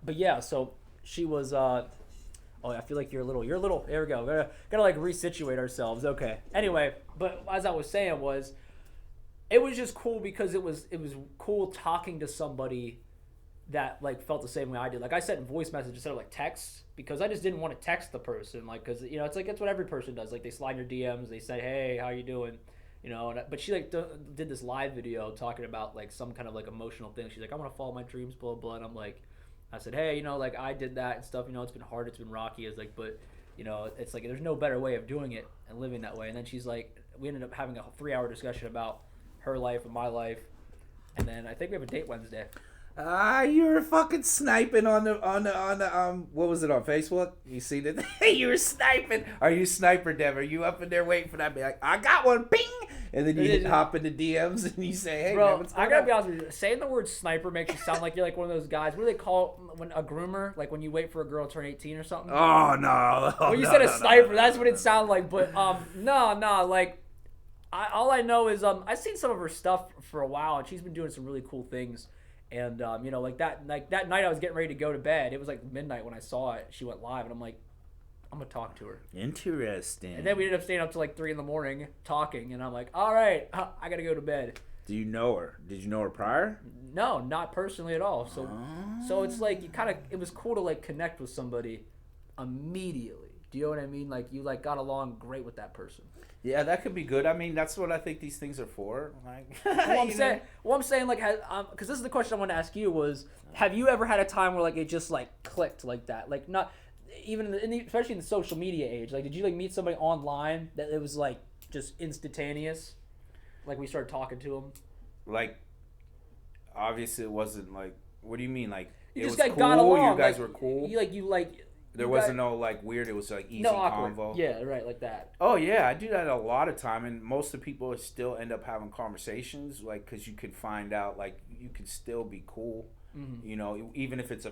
But yeah, so she was. Oh, I feel like you're a little. You're a little. There we go. Gotta like resituate ourselves. Okay. Anyway, but as I was saying was, it was just cool because it was cool talking to somebody that like felt the same way I did. Like I sent voice messages instead of like texts because I just didn't want to text the person. Like because it's like it's what every person does. Like they slide your DMs. They say, hey, how you doing? But she like did this live video talking about like some kind of like emotional thing. She's like, I want to follow my dreams, blah blah. And I'm like, I said, hey, like I did that and stuff. It's been hard, it's been rocky. It's like, but it's like there's no better way of doing it and living that way. And then she's like, we ended up having a 3-hour discussion about her life and my life. And then I think we have a date Wednesday. You were fucking sniping on the what was it on Facebook? You see that? You were sniping. Are you sniper Dev? Are you up in there waiting for that? Be like, I got one, ping, and then you hop into DMs and you say, hey, bro, man, what's going I gotta on? be honest with you. Saying the word sniper makes you sound like you're like one of those guys. What do they call when a groomer? Like when you wait for a girl to turn 18 or something. Oh no! When you said a sniper, that's what it sounded like. But no, like. All I know is I've seen some of her stuff for a while, and she's been doing some really cool things. And like that night I was getting ready to go to bed. It was like midnight when I saw it. She went live, and I'm like, I'm gonna talk to her. Interesting. And then we ended up staying up till like 3 in the morning talking, and I'm like, all right, I gotta go to bed. Do you know her? Did you know her prior? No, not personally at all. So it's like it was cool to like connect with somebody immediately. Do you know what I mean? Like you like got along great with that person. Yeah, that could be good. I mean, that's what I think these things are for. Like, I'm saying, like, because this is the question I want to ask you was, have you ever had a time where like it just like clicked like that? Like not even especially in the social media age. Like, did you like meet somebody online that it was like just instantaneous? Like we started talking to them. Like, obviously, it wasn't like. What do you mean? Like, you it just was like cool. got along. You guys like, were cool. You There wasn't no like weird. It was like easy awkward. convo. Yeah, right, like that. Oh yeah, I do that a lot of time, and most of the people still end up having conversations, like because you could find out like you could still be cool. Mm-hmm. Even if it's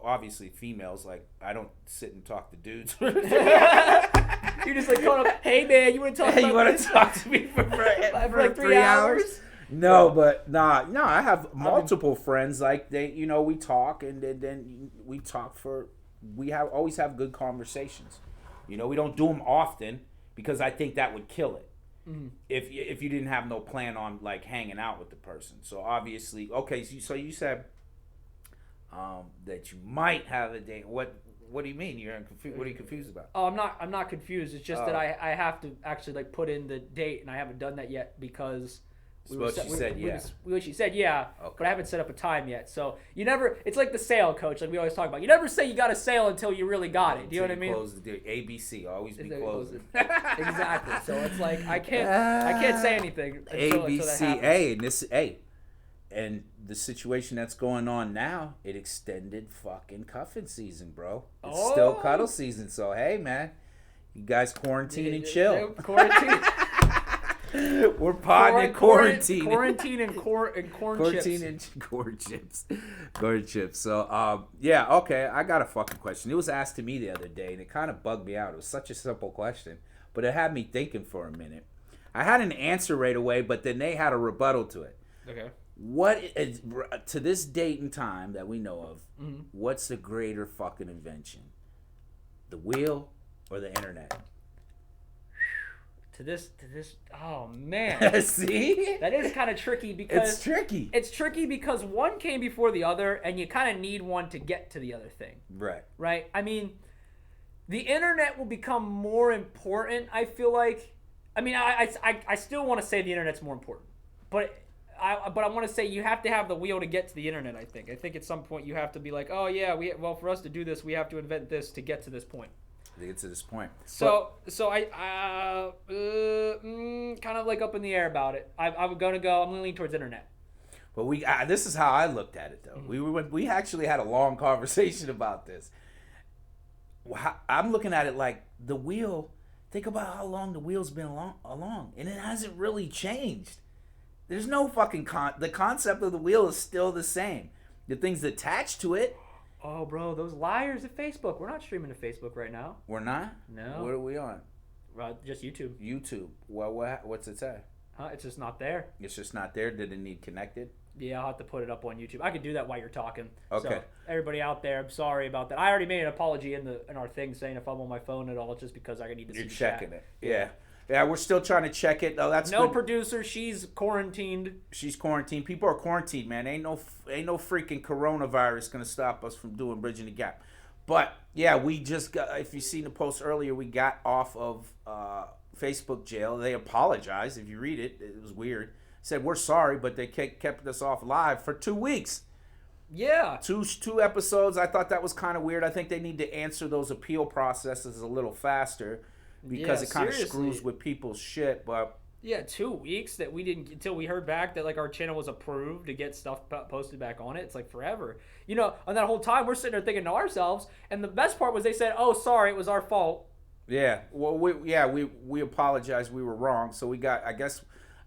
obviously females. Like I don't sit and talk to dudes. You just like going up, hey man, you want to talk? Hey, you want to talk to me for like 3 hours? No, but no. I have multiple friends. Like they, we talk, and then we talk for. We always have good conversations. We don't do them often because I think that would kill it. Mm-hmm. If you didn't have no plan on like hanging out with the person. So obviously, okay. So you said that you might have a date. What do you mean? What are you confused about? Oh, I'm not confused. It's just that I have to actually like put in the date, and I haven't done that yet because. She said yeah, okay. But I haven't set up a time yet. So you never. It's like the sale, coach. Like we always talk about. You never say you got a sale until you really got it. Do you know what I mean? Close the deal. ABC always be closing. Exactly. So it's like I can't say anything. Until ABC. And the situation that's going on now, it extended fucking cuffing season, bro. It's still cuddle season. So hey, man, you guys quarantine and chill. Quarantine. We're podding in quarantine. Quarantine and corn chips. Corn chips. Corn chips. So, yeah, okay. I got a fucking question. It was asked to me the other day, and it kind of bugged me out. It was such a simple question, but it had me thinking for a minute. I had an answer right away, but then they had a rebuttal to it. Okay. What is, to this date and time that we know of, what's the greater fucking invention? The wheel or the internet? To this, oh man. See? That is kind of tricky because... It's tricky. It's tricky because one came before the other, and you kind of need one to get to the other thing. Right. Right? I mean, the internet will become more important, I feel like. I mean, I still want to say the internet's more important. But I want to say you have to have the wheel to get to the internet, I think. I think at some point you have to be like, oh yeah, for us to do this, we have to invent this to get to this point. To get to this point. So I kind of like up in the air about it. I'm gonna lean towards internet. But this is how I looked at it though. Mm-hmm. We actually had a long conversation about this. I'm looking at it like the wheel. Think about how long the wheel's been along, and it hasn't really changed. There's no fucking the concept of the wheel is still the same. The things attached to it. Oh, bro, those liars at Facebook. We're not streaming to Facebook right now. We're not? No. What are we on? Just YouTube. YouTube. What's it say? It's just not there. It's just not there. Did it need connected? Yeah, I'll have to put it up on YouTube. I could do that while you're talking. Okay. So, everybody out there, I'm sorry about that. I already made an apology in our thing saying if I'm on my phone at all, it's just because I need to see You're the checking chat. it. Yeah. Yeah, we're still trying to check it. Oh, that's no good. producer. She's quarantined. She's quarantined. People are quarantined, man. Ain't no freaking coronavirus gonna stop us from doing Bridging the Gap. But yeah, we just got. If you seen the post earlier, we got off of Facebook jail. They apologized. If you read it, it was weird. Said we're sorry, but they kept us off live for 2 weeks. Yeah. Two episodes. I thought that was kind of weird. I think they need to answer those appeal processes a little faster because it kind of screws with people's shit. But yeah, 2 weeks that we didn't until we heard back that like our channel was approved to get stuff posted back on it. It's like forever. You know, and that whole time we're sitting there thinking to ourselves. And the best part was they said, "Oh, sorry, it was our fault." Yeah. Well, we apologize. We were wrong. So we got. I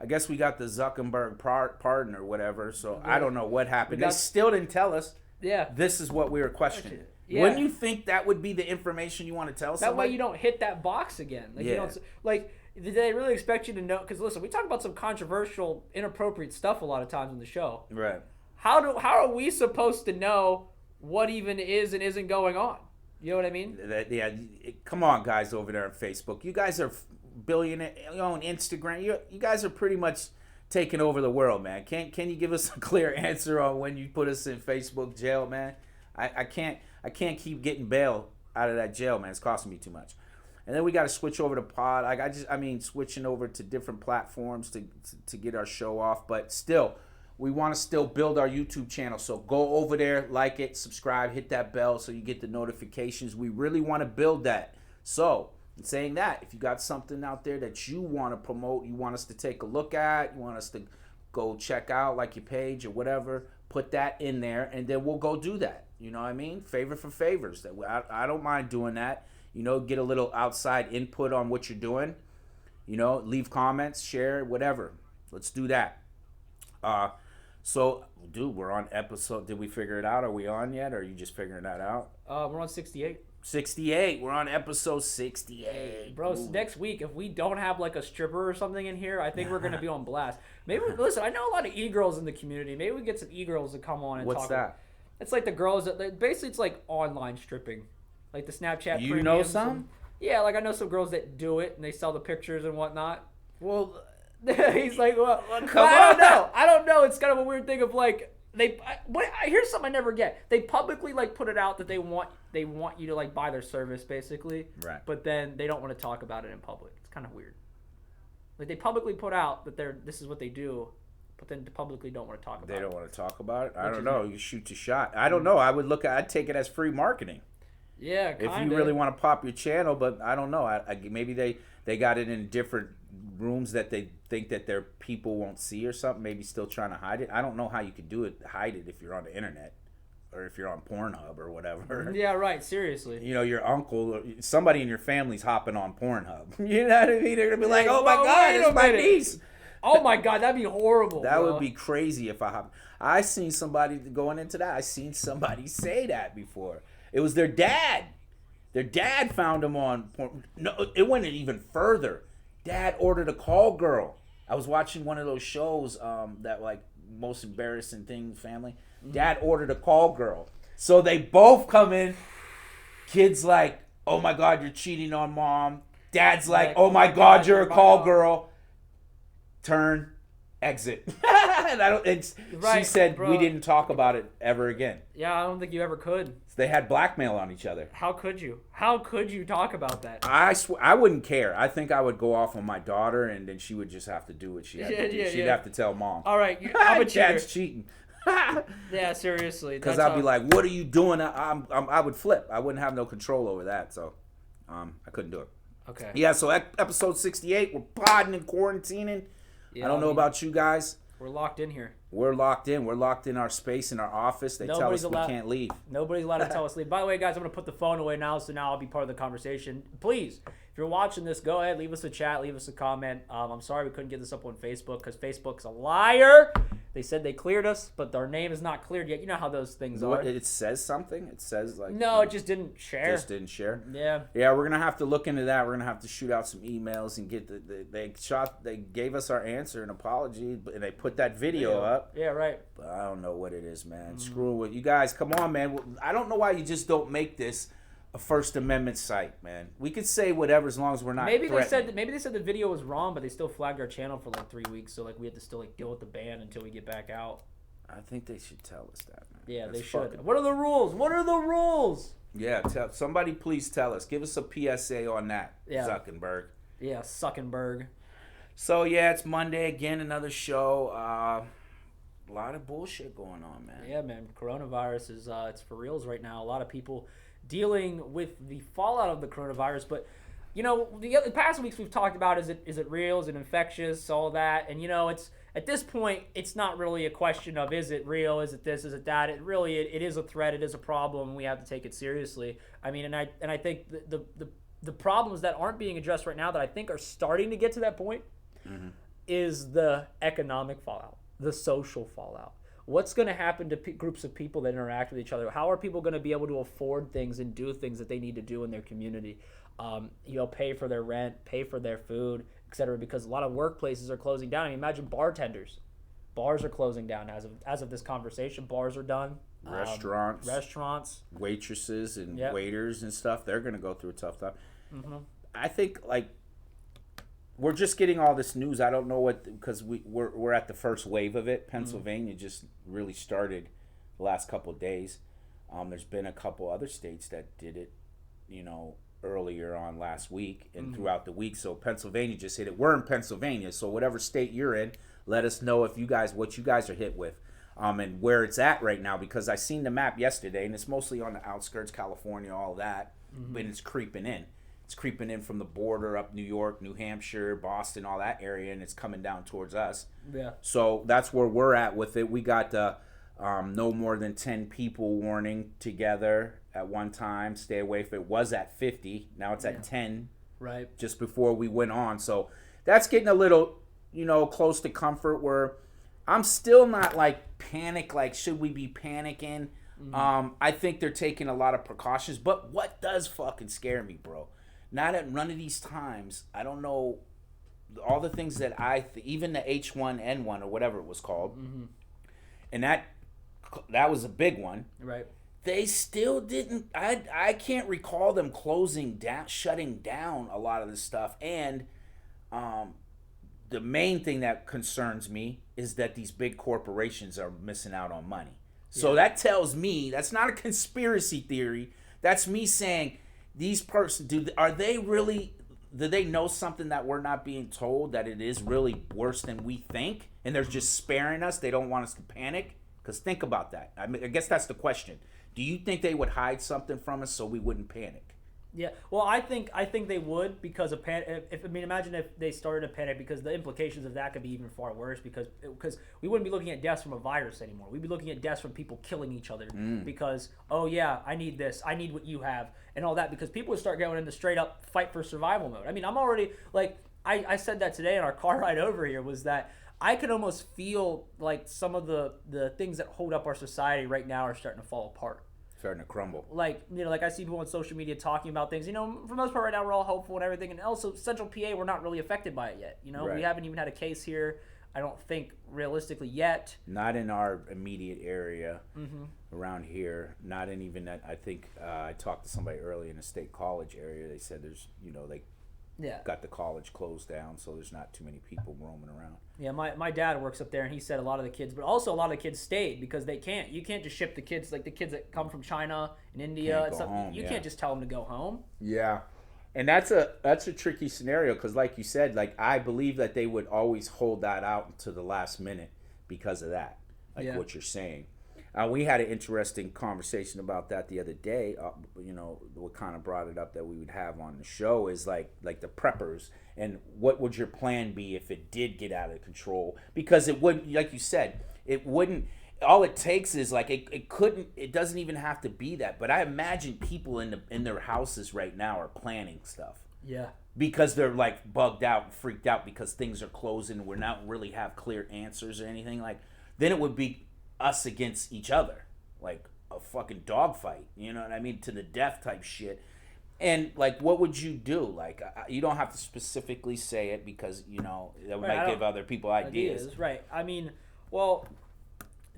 guess we got the Zuckerberg pardon or whatever. So yeah. I don't know what happened. They still didn't tell us. Yeah. This is what we were questioning. Yeah. Wouldn't you think that would be the information you want to tell somebody? That way you don't hit that box again. Like, you don't, like, did they really expect you to know? Because listen, we talk about some controversial, inappropriate stuff a lot of times in the show. Right. How are we supposed to know what even is and isn't going on? You know what I mean? Yeah. Come on, guys over there on Facebook. You guys are billionaire. You know, on Instagram. You guys are pretty much taking over the world, man. Can you give us a clear answer on when you put us in Facebook jail, man? I can't keep getting bail out of that jail, man. It's costing me too much. And then we got to switch over to Pod. Switching over to different platforms to get our show off. But still, we want to still build our YouTube channel. So go over there, like it, subscribe, hit that bell so you get the notifications. We really want to build that. So, in saying that, if you got something out there that you want to promote, you want us to take a look at, you want us to go check out, like your page or whatever, put that in there, and then we'll go do that. You know what I mean? Favor for favors. I don't mind doing that. You know, get a little outside input on what you're doing. You know, leave comments, share, whatever. Let's do that. So, dude, we're on episode. Did we figure it out? Are we on yet? Or are you just figuring that out? We're on 68. 68. We're on episode 68. Bro, next week, if we don't have like a stripper or something in here, I think we're going to be on blast. Maybe, listen, I know a lot of e-girls in the community. Maybe we get some e-girls to come on and talk. What's that? It's like the girls that, basically it's like online stripping. Like the Snapchat You know some? Yeah, like I know some girls that do it and they sell the pictures and whatnot. Well, he's like, well, come I on. don't know. I don't know. It's kind of a weird thing of like, here's something I never get. They publicly like put it out that they want you to like buy their service basically. Right. But then they don't want to talk about it in public. It's kind of weird. Like they publicly put out that this is what they do, but then publicly don't want to talk about it. They don't want to talk about it? I don't know. You shoot your shot. I don't know. I'd take it as free marketing. Yeah, kinda. If you really want to pop your channel, but I don't know. Maybe they got it in different rooms that they think that their people won't see or something. Maybe still trying to hide it. I don't know how you could hide it if you're on the internet or if you're on Pornhub or whatever. Yeah, right. Seriously. You know, your uncle or somebody in your family's hopping on Pornhub. You know what I mean? They're gonna be like, "Oh my God, it's my niece." Oh my God, that'd be horrible. That would be crazy if I seen somebody going into that. I seen somebody say that before. It was their dad. Their dad found him on porn. No, it went even further. Dad ordered a call girl. I was watching one of those shows that like most embarrassing thing family. Dad ordered a call girl. So they both come in. Kid's like, "Oh my God, you're cheating on mom." Dad's like, "Oh my God, you're a call girl." Turn, exit. She said, "We didn't talk about it ever again." Yeah, I don't think you ever could. They had blackmail on each other. How could you? How could you talk about that? I wouldn't care. I think I would go off on my daughter, and then she would just have to do what she had to do. She'd have to tell mom. All right, I'm a cheater. Dad's cheating. Yeah, seriously. Because I'd be like, "What are you doing?" I would flip. I wouldn't have no control over that, so I couldn't do it. Okay. Yeah, so episode 68, we're podding and quarantining. Yeah, I don't know about you guys. We're locked in here. We're locked in. We're locked in our space in our office. They tell us we can't leave. Nobody's allowed to tell us to leave. By the way, guys, I'm going to put the phone away now, so now I'll be part of the conversation. Please, if you're watching this, go ahead, leave us a chat, leave us a comment. I'm sorry we couldn't get this up on Facebook because Facebook's a liar. They said they cleared us, but our name is not cleared yet. You know how those things are. It says something. It says like no, it just didn't share. Just didn't share. Yeah. Yeah, we're gonna have to look into that. We're gonna have to shoot out some emails and get they gave us our answer and apology, and they put that video up. Yeah, right. But I don't know what it is, man. Screw with you guys. Come on, man. I don't know why you just don't make this a First Amendment site, man. We could say whatever as long as we're not. Maybe they said the video was wrong, but they still flagged our channel for like 3 weeks, so like we had to still like deal with the ban until we get back out. I think they should tell us that, man. Yeah, they should. What are the rules? What are the rules? Yeah, somebody please tell us. Give us a PSA on that, Zuckerberg. Yeah, Zuckerberg. So yeah, it's Monday again, another show. A lot of bullshit going on, man. Yeah, man. Coronavirus is it's for reals right now. A lot of people dealing with the fallout of the coronavirus, but you know, the past weeks we've talked about is it real, is it infectious, all that, and you know, it's at this point it's not really a question of is it real, is it this, is it that. It really it is a threat, it is a problem, and we have to take it seriously. I mean, and I think the problems that aren't being addressed right now that I think are starting to get to that point is the economic fallout, the social fallout. What's going to happen to groups of people that interact with each other? How are people going to be able to afford things and do things that they need to do in their community? Pay for their rent, pay for their food, etc. Because a lot of workplaces are closing down. I mean, imagine bartenders. Bars are closing down as of this conversation. Bars are done. Restaurants. Waitresses and waiters and stuff. They're going to go through a tough time. Mm-hmm. I think, like, we're just getting all this news. I don't know because we're at the first wave of it. Pennsylvania just really started the last couple of days. There's been a couple other states that did it, earlier on last week and throughout the week. So Pennsylvania just hit it. We're in Pennsylvania, so whatever state you're in, let us know what you guys are hit with, and where it's at right now. Because I seen the map yesterday, and it's mostly on the outskirts, California, all that, but it's creeping in. It's creeping in from the border up New York, New Hampshire, Boston, all that area, and it's coming down towards us. Yeah. So that's where we're at with it. We got the no more than 10 people warning together at one time. Stay away if it was at 50. Now it's at 10. Right. Just before we went on. So that's getting a little, close to comfort where I'm still not like panic. Like, should we be panicking? I think they're taking a lot of precautions. But what does fucking scare me, bro? Not at none of these times, I don't know, all the things that even the H1N1 or whatever it was called, and that was a big one. Right. They still didn't, I can't recall them shutting down a lot of this stuff. And the main thing that concerns me is that these big corporations are missing out on money. So that tells me, that's not a conspiracy theory, that's me saying, these persons, do they know something that we're not being told, that it is really worse than we think, and they're just sparing us? They don't want us to panic? Because think about that. I guess that's the question. Do you think they would hide something from us so we wouldn't panic? Yeah. Well, I think they would, because imagine if they started a panic, because the implications of that could be even far worse, because we wouldn't be looking at deaths from a virus anymore. We'd be looking at deaths from people killing each other because, oh yeah, I need this, I need what you have, and all that, because people would start going into straight up fight for survival mode. I mean, I'm already, like, I said that today in our car ride over here, was that I could almost feel like some of the things that hold up our society right now are starting to fall apart. Starting to crumble. Like I see people on social media talking about things. For the most part right now we're all hopeful and everything. And also Central PA, we're not really affected by it yet. Right. We haven't even had a case here, I don't think, realistically yet. Not in our immediate area around here. Not in even that. I think I talked to somebody earlier in the State College area. They said there's, they got the college closed down, so there's not too many people roaming around. Yeah, my dad works up there, and he said a lot of the kids, but also a lot of the kids stayed because you can't just ship the kids, like the kids that come from China and India and stuff. You can't just tell them to go home. Yeah, and that's a tricky scenario, because like you said, like, I believe that they would always hold that out until the last minute because of that, what you're saying. We had an interesting conversation about that the other day. What kind of brought it up that we would have on the show is like the preppers, and what would your plan be if it did get out of control? Because it wouldn't, like you said, it wouldn't. All it takes is like it couldn't. It doesn't even have to be that. But I imagine people in their houses right now are planning stuff. Yeah. Because they're like bugged out and freaked out because things are closing. We're not really have clear answers or anything like. then it would be us against each other, like a fucking dogfight. You know what I mean? To the death type shit. And like, what would you do? Like, you don't have to specifically say it because that might give other people ideas. Right. I mean, well,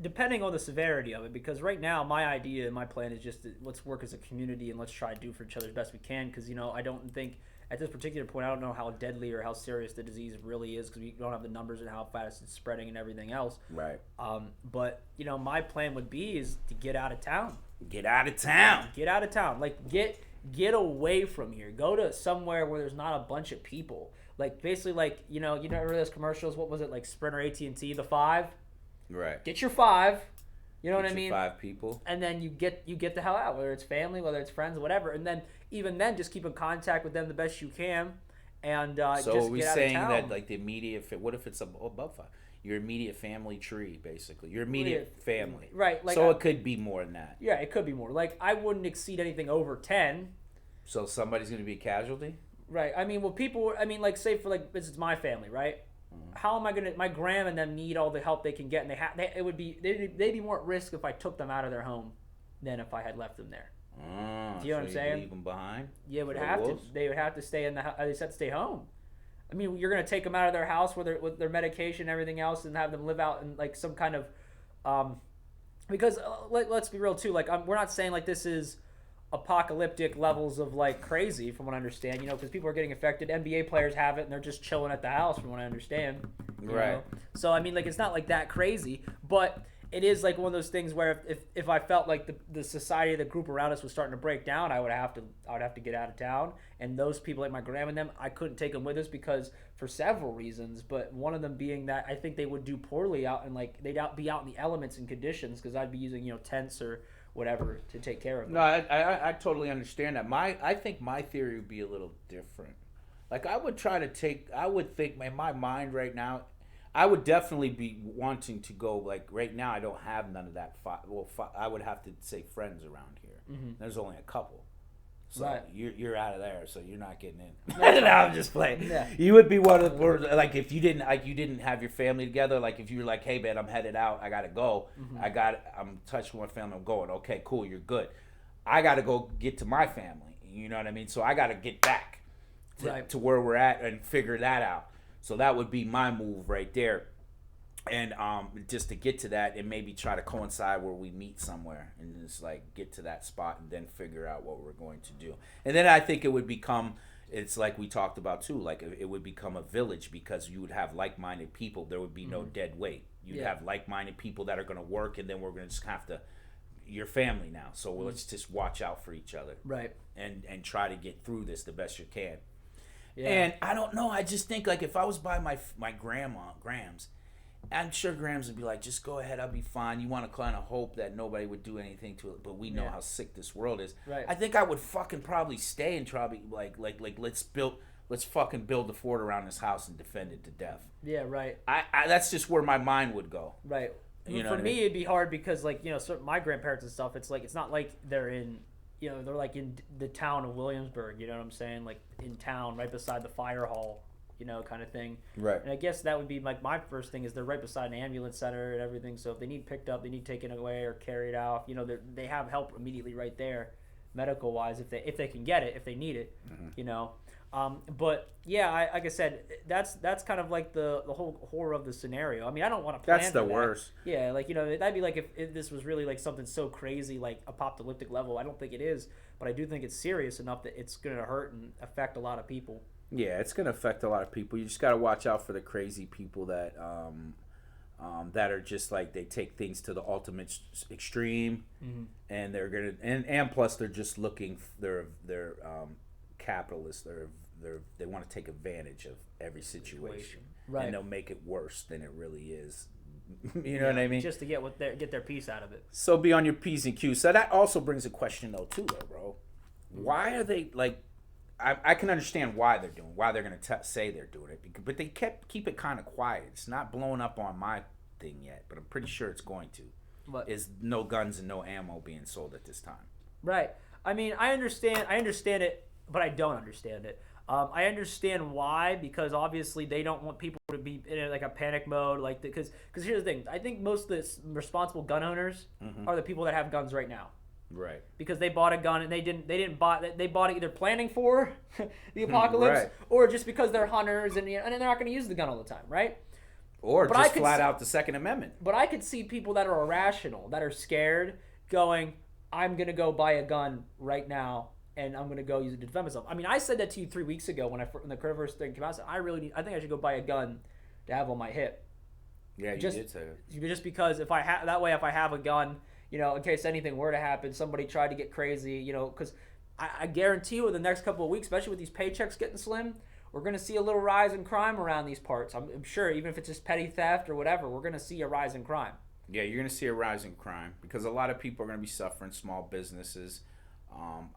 depending on the severity of it, because right now my idea and my plan is just let's work as a community and let's try to do for each other as best we can. Because I don't think at this particular point I don't know how deadly or how serious the disease really is because we don't have the numbers and how fast it's spreading and everything else. Right. But my plan would be is to get out of town. Get out of town. Get out of town. Like get away from here. Go to somewhere where there's not a bunch of people. Like basically, like you know those commercials. What was it like? Sprint or AT&T? The 5. Right. Get your 5. You know what I mean? 5 people. And then you get the hell out. Whether it's family, whether it's friends, whatever. And then even then, just keep in contact with them the best you can. And so just are we get out of saying town. that like the immediate? What if it's above 5? Your immediate family tree, basically. Your immediate family. Right. Like, so it could be more than that. Yeah, it could be more. Like I wouldn't exceed anything over 10. So somebody's going to be a casualty? Right. I mean, like say for like this is my family, right? How am I gonna? My gram and them need all the help they can get, and they'd be more at risk if I took them out of their home than if I had left them there. Do you know what I'm saying? Leave them behind? Yeah, they would have to stay in the house. They said to stay home. I mean, you're gonna take them out of their house with their medication and everything else, and have them live out in like some kind of, because let's be real too. Like we're not saying like this is apocalyptic levels of like crazy from what I understand, because people are getting affected. NBA players have it and they're just chilling at the house from what I understand. Right. So I mean, like it's not like that crazy, but it is like one of those things where if I felt like the society, the group around us was starting to break down, I would have to get out of town. And those people like my grandma and them, I couldn't take them with us because for several reasons, but one of them being that I think they would do poorly out and like they'd be out in the elements and conditions because I'd be using tents or whatever to take care of them. No, I totally understand that. I think my theory would be a little different. Like I would think in my mind right now, I would definitely be wanting to go. Like right now, I don't have none of that. I would have to say friends around here. Mm-hmm. There's only a couple. So right. You're out of there, so you're not getting in. No, I'm just playing. Yeah. You would be one of the like if you didn't have your family together. Like if you were like, hey man, I'm headed out. I gotta go. Mm-hmm. I'm touching my family. I'm going. Okay, cool. You're good. I gotta go get to my family. You know what I mean? So I gotta get back to where we're at and figure that out. So that would be my move right there. And just to get to that and maybe try to coincide where we meet somewhere and just like get to that spot and then figure out what we're going to do. And then I think it would become, it's like we talked about too, like it would become a village because you would have like-minded people. There would be no dead weight. You'd have like-minded people that are going to work, and then we're going to just have to, your family now. So let's just watch out for each other. Right. And try to get through this the best you can. Yeah. And I don't know. I just think like if I was by my Grams, I'm sure Grams would be like, just go ahead, I'll be fine. You want to kind of hope that nobody would do anything to it, but we know how sick this world is. Right. I think I would fucking probably stay and try to be like let's fucking build the fort around this house and defend it to death. Yeah, right. I that's just where my mind would go. Right. For me, it'd be hard because like my grandparents and stuff. It's like it's not like they're in. They're like in the town of Williamsburg. You know what I'm saying? Like in town, right beside the fire hall. Kind of thing. Right. And I guess that would be like my first thing is they're right beside an ambulance center and everything. So if they need picked up, they need taken away or carried out. They have help immediately right there, medical wise, if they can get it, if they need it. Mm-hmm. But yeah, like I said, that's kind of like the whole horror of the scenario. I mean, I don't want to plan. That's the worst. Yeah, like that'd be like if this was really like something so crazy, like apocalyptic level. I don't think it is, but I do think it's serious enough that it's going to hurt and affect a lot of people. Yeah, it's going to affect a lot of people. You just got to watch out for the crazy people that that are just like they take things to the ultimate extreme, mm-hmm. and they're gonna and plus they're just looking. They're capitalists. They want to take advantage of every situation, right? And they'll make it worse than it really is. You know what I mean? Just to get their piece out of it. So be on your P's and Q's. So that also brings a question though, bro. Why are they like? I can understand why they're going to say they're doing it, but they keep it kind of quiet. It's not blowing up on my thing yet, but I'm pretty sure it's going to. What? Is no guns and no ammo being sold at this time. Right. I mean, I understand it, but I don't understand it. I understand why, because obviously they don't want people to be in like a panic mode, like because here's the thing. I think most of the responsible gun owners are the people that have guns right now. Right. Because they bought a gun and they didn't buy, they bought it either planning for the apocalypse Right. or just because they're hunters and they're not going to use the gun all the time, right? Or But just flat out the Second Amendment. But I could see people that are irrational, that are scared, going, I'm going to go buy a gun right now and I'm going to go use it to defend myself. I mean, I said that to you 3 weeks ago when the coronavirus thing came out. I said, I think I should go buy a gun to have on my hip. Yeah, you did say that. Just because if I have a gun, in case anything were to happen, somebody tried to get crazy, because I guarantee you in the next couple of weeks, especially with these paychecks getting slim, we're going to see a little rise in crime around these parts. I'm sure, even if it's just petty theft or whatever, we're going to see a rise in crime. Yeah, you're going to see a rise in crime because a lot of people are going to be suffering, small businesses.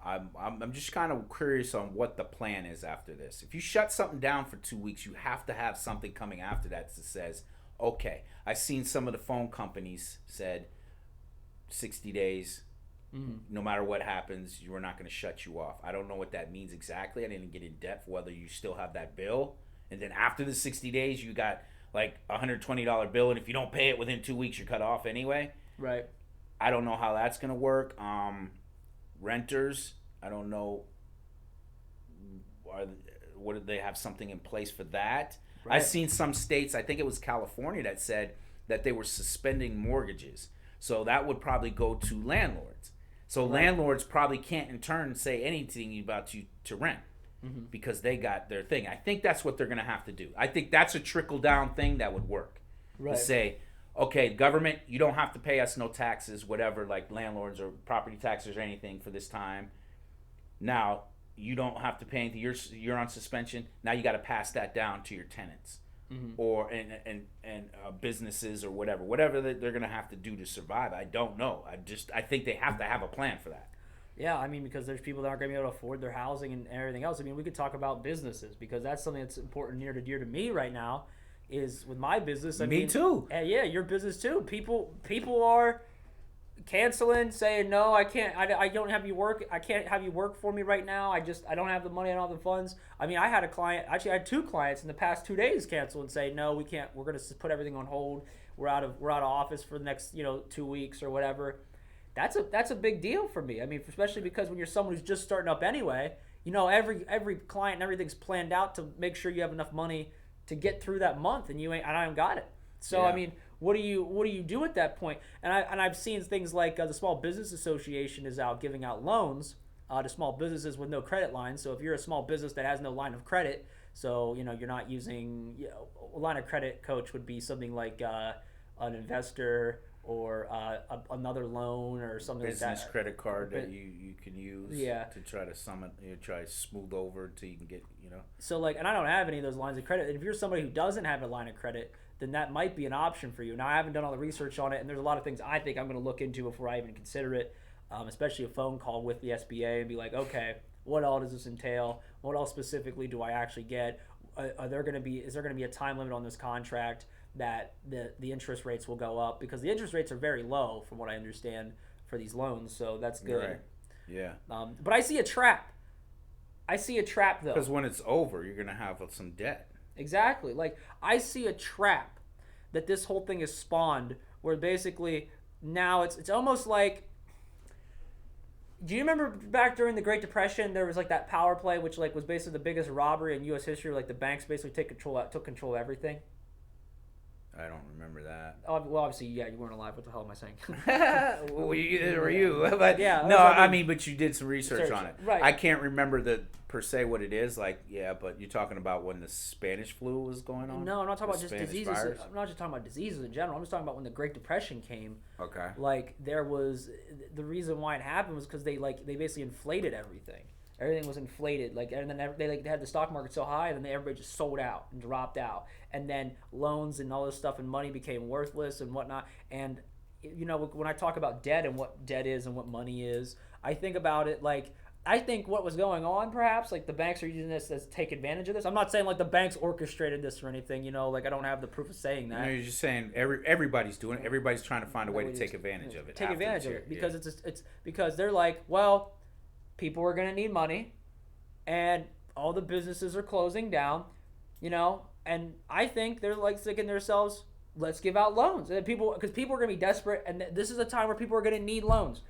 I'm just kind of curious on what the plan is after this. If you shut something down for 2 weeks, you have to have something coming after that says, okay, I've seen some of the phone companies said 60 days, no matter what happens, we're not going to shut you off. I don't know what that means exactly. I didn't get in depth whether you still have that bill. And then after the 60 days, you got like a $120 bill. And if you don't pay it within 2 weeks, you're cut off anyway. Right. I don't know how that's going to work. Renters, I don't know. What did they have something in place for that? Right. I've seen some states, I think it was California, that said that they were suspending mortgages. So that would probably go to landlords. So landlords probably can't in turn say anything about you to rent because they got their thing. I think that's what they're going to have to do. I think that's a trickle down thing that would work. Right. To say, okay, government, you don't have to pay us no taxes, whatever, like landlords or property taxes or anything for this time. Now, you don't have to pay anything. You're on suspension. Now you got to pass that down to your tenants. Or and businesses or whatever they're gonna have to do to survive. I don't know. I think they have to have a plan for that. Yeah, I mean, because there's people that aren't gonna be able to afford their housing and everything else. I mean, we could talk about businesses because that's something that's important, near to dear to me right now. Is with my business. Me too. Yeah, your business too. People are canceling, saying no, I can't. I don't have you work. I can't have you work for me right now. I don't have the money. I don't have the funds. I mean, I had a client. Actually, I had 2 clients in the past 2 days cancel and say no, we can't. We're gonna put everything on hold. We're out of office for the next 2 weeks or whatever. That's a big deal for me. I mean, especially because when you're someone who's just starting up anyway, every client and everything's planned out to make sure you have enough money to get through that month, and I haven't got it. So yeah. I mean. What do you do at that point? And I've seen things like the Small Business Association is out giving out loans to small businesses with no credit lines. So if you're a small business that has no line of credit, so you're not using a line of credit, coach, would be something like an investor or another loan or something like that. Business credit card that you can use to try to try to smooth over till you can get So and I don't have any of those lines of credit. And if you're somebody who doesn't have a line of credit, then that might be an option for you. Now, I haven't done all the research on it, and there's a lot of things I think I'm going to look into before I even consider it, especially a phone call with the SBA and be like, okay, what all does this entail? What all specifically do I actually get? Is there going to be a time limit on this contract that the interest rates will go up? Because the interest rates are very low, from what I understand, for these loans, so that's good. Right. Yeah. But I see a trap. Though. Because when it's over, you're going to have some debt. Exactly. I see a trap that this whole thing is spawned where basically now it's almost like, do you remember back during the Great Depression there was that power play which was basically the biggest robbery in US history, the banks basically took control of everything? I don't remember that. Well, obviously, yeah, you weren't alive. What the hell am I saying? Well, were you? But yeah. No, I mean, but you did some research on it. Right. I can't remember per se what it is. But you're talking about when the Spanish flu was going on? No, I'm not talking about just Spanish diseases. virus? I'm not just talking about diseases in general. I'm just talking about when the Great Depression came. Okay. There was the reason why it happened was because they basically inflated everything. Everything was inflated, and then they had the stock market so high, and then everybody just sold out and dropped out, and then loans and all this stuff and money became worthless and whatnot. And when I talk about debt and what debt is and what money is, I think about it I think what was going on, perhaps, the banks are using this to take advantage of this. I'm not saying the banks orchestrated this or anything, I don't have the proof of saying that. No, you're just saying everybody's doing it. Everybody's trying to find a way to take advantage of it. Take advantage of it because it's because they're well, people are going to need money, and all the businesses are closing down, and I think they're like thinking to themselves, let's give out loans. And because people are going to be desperate, and this is a time where people are going to need loans.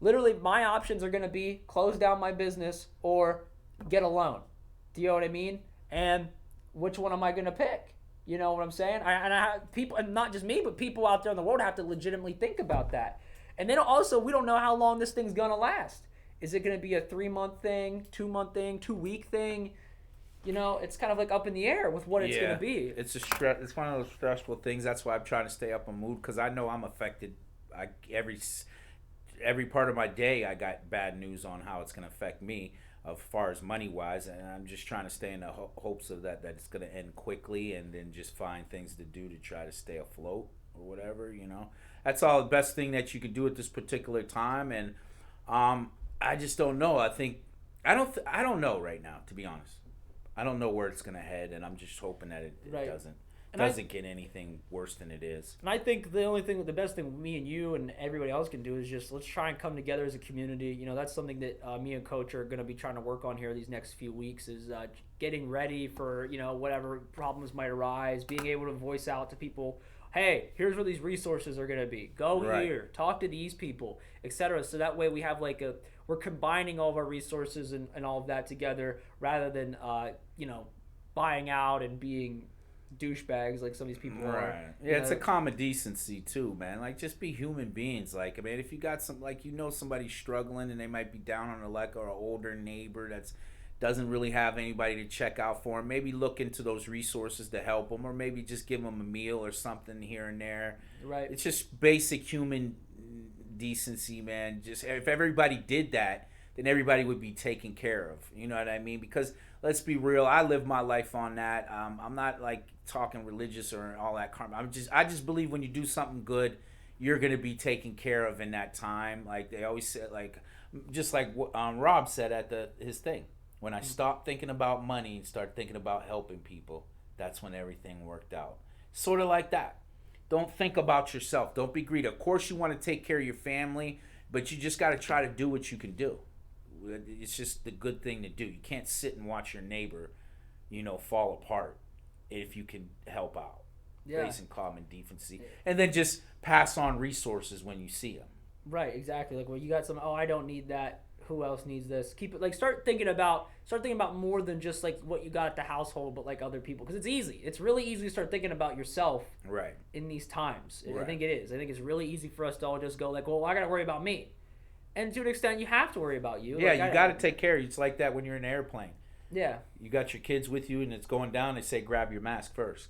Literally, my options are going to be close down my business or get a loan. Do you know what I mean? And which one am I going to pick? You know what I'm saying? I have people, and not just me, but people out there in the world have to legitimately think about that. And then also, we don't know how long this thing's going to last. Is it going to be a 3-month thing, 2-month thing, 2-week thing? It's kind of like up in the air with what it's going to be. It's it's one of those stressful things. That's why I'm trying to stay up on mood, because I know I'm affected. Every part of my day, I got bad news on how it's going to affect me, as far as money wise, and I'm just trying to stay in the hopes of that it's going to end quickly, and then just find things to do to try to stay afloat or whatever. That's all the best thing that you could do at this particular time, and I just don't know. I don't know right now, to be honest. I don't know where it's gonna head, and I'm just hoping that it doesn't get anything worse than it is. And I think the best thing me and you and everybody else can do is just let's try and come together as a community. That's something that me and Coach are gonna be trying to work on here these next few weeks is getting ready for whatever problems might arise, being able to voice out to people. Hey, here's where these resources are going to be. Go here, talk to these people, etc. So that way we have we're combining all of our resources and all of that together rather than, buying out and being douchebags like some of these people are. Yeah, it's a common decency too, man. Like, just be human beings. Like, I mean, if you got somebody struggling and they might be down on their luck, or an older neighbor that's doesn't really have anybody to check out for him, maybe look into those resources to help them, or maybe just give them a meal or something here and there. Right. It's just basic human decency, man. Just if everybody did that, then everybody would be taken care of. You know what I mean? Because let's be real, I live my life on that. I'm not like talking religious or all that karma. I just believe when you do something good, you're gonna be taken care of in that time. Like they always say, just like what Rob said at his thing. When I stopped thinking about money and started thinking about helping people, that's when everything worked out. Sort of like that. Don't think about yourself. Don't be greedy. Of course you want to take care of your family, but you just got to try to do what you can do. It's just the good thing to do. You can't sit and watch your neighbor, fall apart if you can help out. Yeah. Basic common decency. And then just pass on resources when you see them. Right, exactly. Like, well, you got some, I don't need that. Who else needs this? Keep it start thinking about more than just like what you got at the household, but like other people, because it's easy. It's really easy to start thinking about yourself. Right. In these times, right. I think it is. I think it's really easy for us to all just go like, well, I got to worry about me, and to an extent, you have to worry about you. Yeah, you got to take care of you. It's like that when you're in an airplane. Yeah. You got your kids with you, and it's going down. They say grab your mask first,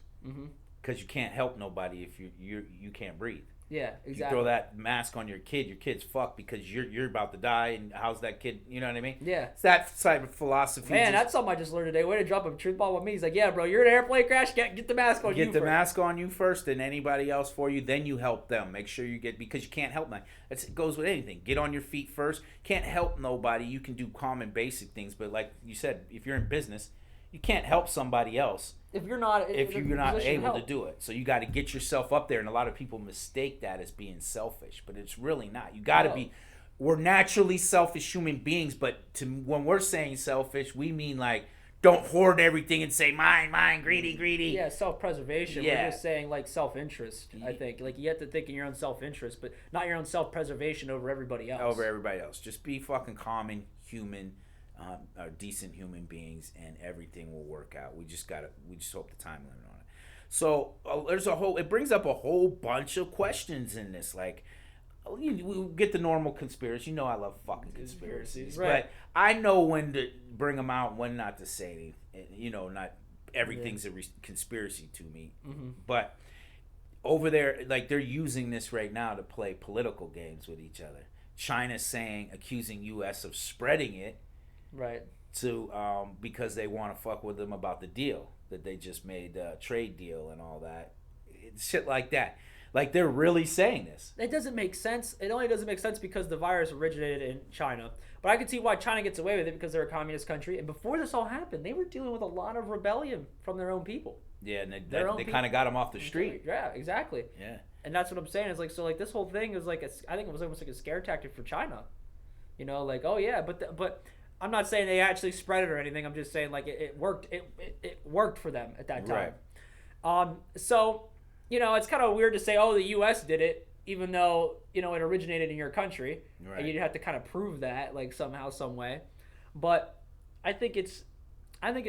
because you can't help nobody if you can't breathe. Yeah, exactly. You throw that mask on your kid's fucked because you're about to die, and how's that kid? You know what I mean? Yeah. It's that type of philosophy. Man, that's something I just learned today. Way to drop a truth bomb on me. He's like, yeah, bro, you're in an airplane crash. Get the mask on you first. Get the mask on you first, and anybody else for you. Then you help them. Make sure you because you can't help them. It goes with anything. Get on your feet first. Can't help nobody. You can do common basic things, but like you said, if you're in business, you can't help somebody else if you're not able to do it. So you got to get yourself up there, and a lot of people mistake that as being selfish, but it's really not. You got to be. We're naturally selfish human beings, but when we're saying selfish, we mean like don't hoard everything and say mine, greedy. Yeah, self-preservation. Yeah. We're just saying like self-interest. I think like you have to think in your own self-interest, but not your own self-preservation over everybody else. Just be fucking common human. Are decent human beings, and everything will work out. We just hope the time limit on it. So it brings up a whole bunch of questions in this. Like, we get the normal conspiracy. I love fucking conspiracies, right? But I know when to bring them out, when not to say anything. Not everything's a conspiracy to me, but over there, like they're using this right now to play political games with each other. China's accusing U.S. of spreading it. Right. To because they want to fuck with them about the deal that they just made, trade deal and all that, shit like that. Like they're really saying this. It doesn't make sense. It only doesn't make sense because the virus originated in China. But I can see why China gets away with it because they're a communist country. And before this all happened, they were dealing with a lot of rebellion from their own people. Yeah, and they kind of got them off the street. Yeah, exactly. Yeah. And that's what I'm saying. It's like this whole thing is like I think it was almost like a scare tactic for China. Like, oh yeah, but I'm not saying they actually spread it or anything. I'm just saying like it worked. It worked for them at that time. Right. So, it's kind of weird to say, oh, the U.S. did it, even though it originated in your country, Right. and you'd have to kind of prove that like somehow, some way. But I think it's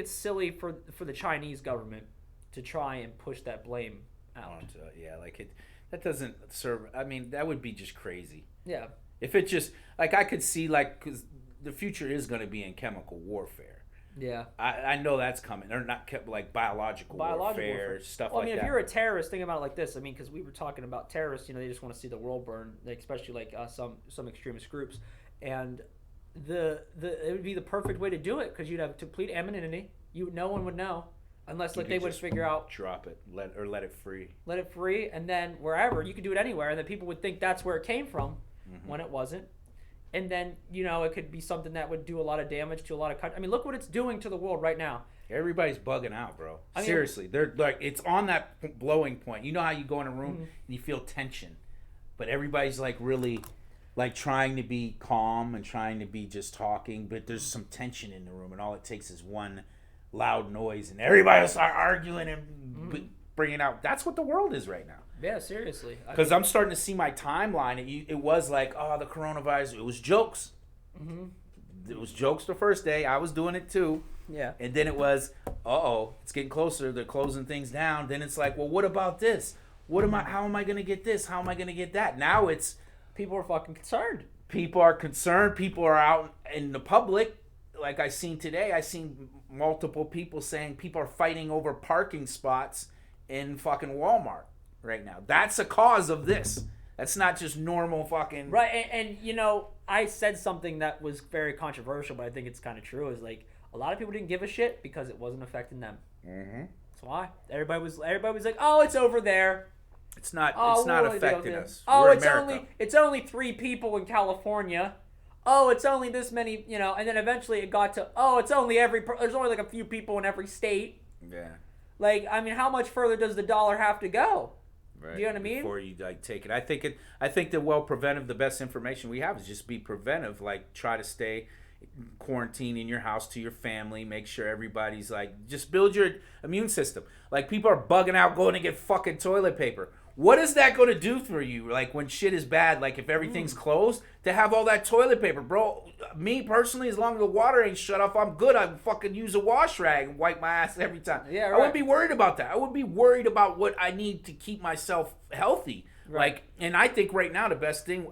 silly for the Chinese government to try and push that blame out. Yeah, that doesn't serve. I mean, that would be just crazy. Yeah. If it just like I could see because the future is going to be in chemical warfare. Yeah. I know that's coming. Or not like biological warfare, stuff like that. If you're a terrorist, think about it like this. I mean, because we were talking about terrorists, they just want to see the world burn, like, especially like some extremist groups, and it would be the perfect way to do it because you'd have complete anonymity. No one would know unless like they would figure out drop it, let it free. Let it free, and then wherever you could do it anywhere, and then people would think that's where it came from when it wasn't. And then, it could be something that would do a lot of damage to a lot of countries. I mean, look what it's doing to the world right now. Everybody's bugging out, bro. Seriously. They're like, it's on that blowing point. You know how you go in a room and you feel tension, but everybody's like really like trying to be calm and trying to be just talking, but there's some tension in the room, and all it takes is one loud noise and everybody will start arguing and bringing out. That's what the world is right now. Yeah, seriously. Because I'm starting to see my timeline. It was like, oh, the coronavirus. It was jokes. It was jokes the first day. I was doing it too. Yeah. And then it was, it's getting closer. They're closing things down. Then it's like, well, what about this? How am I going to get this? How am I going to get that? Now it's... People are fucking concerned. People are concerned. People are out in the public. Like I seen today, I seen multiple people saying people are fighting over parking spots in fucking Walmart right now. That's a cause of this. That's not just normal fucking... Right, and I said something that was very controversial, but I think it's kind of true, is like, a lot of people didn't give a shit because it wasn't affecting them. That's why. Everybody was like, oh, it's over there. It's not affecting us. Oh, We're America. It's only 3 people in California. Oh, it's only this many, and then eventually it got to, it's only there's only like a few people in every state. Yeah. Like, I mean, how much further does the dollar have to go? Right. Do you know what I mean? Before you like take it, I think the best information we have is just be preventive. Like, try to stay quarantine in your house to your family. Make sure everybody's like, just build your immune system. Like, people are bugging out going to get fucking toilet paper. What is that going to do for you? Like, when shit is bad, like if everything's closed, to have all that toilet paper, bro. Me personally, as long as the water ain't shut off, I'm good. I fucking use a wash rag and wipe my ass every time. Yeah, right. I wouldn't be worried about that. I would be worried about what I need to keep myself healthy. Right. Like, and I think right now the best thing